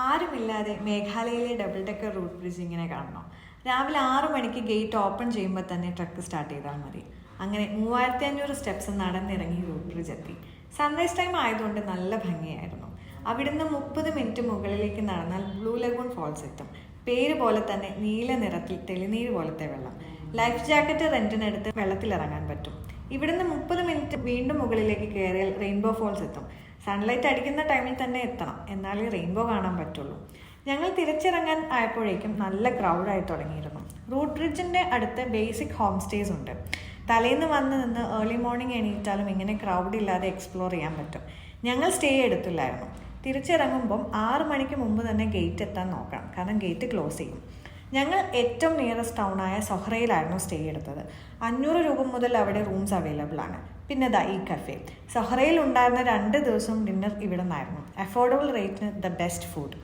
ആരുമില്ലാതെ മേഘാലയയിലെ double decker root bridge ഇങ്ങനെ കാണണം. രാവിലെ 6 മണിക്ക് ഗേറ്റ് ഓപ്പൺ ചെയ്യുമ്പോൾ തന്നെ ട്രക്ക് സ്റ്റാർട്ട് ചെയ്താൽ മതി. അങ്ങനെ 3500 സ്റ്റെപ്സ് നടന്നിറങ്ങി റൂട്ട് ബ്രിഡ്ജ് എത്തി. സൺറൈസ് ടൈം ആയതുകൊണ്ട് നല്ല ഭംഗിയായിരുന്നു. അവിടുന്ന് 30 മിനിറ്റ് മുകളിലേക്ക് നടന്നാൽ ബ്ലൂ ലഗൂൺ ഫോൾസ് എത്തും. പേര് പോലെ തന്നെ നീല നിറത്തിൽ തെളിനീര് പോലത്തെ വെള്ളം. ലൈഫ് ജാക്കറ്റ് റെന്റിനെടുത്ത് വെള്ളത്തിലിറങ്ങാൻ പറ്റും. ഇവിടുന്ന് 30 മിനിറ്റ് വീണ്ടും മുകളിലേക്ക് കയറിയാൽ റെയിൻബോ ഫോൾസ് എത്തും. സൺലൈറ്റ് അടിക്കുന്ന ടൈമിൽ തന്നെ എത്തണം, എന്നാലേ റെയിൻബോ കാണാൻ പറ്റുള്ളൂ. ഞങ്ങൾ തിരിച്ചിറങ്ങാൻ ആയപ്പോഴേക്കും നല്ല ക്രൗഡായി തുടങ്ങിയിരുന്നു. റൂട്ട് ബ്രിഡ്ജിൻ്റെ അടുത്ത് ബേസിക് ഹോം സ്റ്റേസ് ഉണ്ട്. തലേന്ന് വന്ന് നിന്ന് ഏർലി മോർണിംഗ് എണീറ്റാലും ഇങ്ങനെ ക്രൗഡ് ഇല്ലാതെ എക്സ്പ്ലോർ ചെയ്യാൻ പറ്റും. ഞങ്ങൾ സ്റ്റേ എടുത്തില്ലായിരുന്നു. തിരിച്ചിറങ്ങുമ്പം 6 മണിക്ക് മുമ്പ് തന്നെ ഗേറ്റ് എത്താൻ നോക്കണം, കാരണം ഗേറ്റ് ക്ലോസ് ചെയ്യും. ഞങ്ങൾ ഏറ്റവും നിയറസ്റ്റ് ടൗണായ സൊഹ്റയിലായിരുന്നു സ്റ്റേ എടുത്തത്. 500 രൂപ മുതൽ അവിടെ റൂംസ് അവൈലബിൾ ആണ്. പിന്നെ ഈ കഫേ സൊഹ്റയിൽ ഉണ്ടായിരുന്ന 2 ദിവസവും ഡിന്നർ ഇവിടെ നിന്നായിരുന്നു. അഫോർഡബിൾ റേറ്റിന് ദ ബെസ്റ്റ് ഫുഡ്.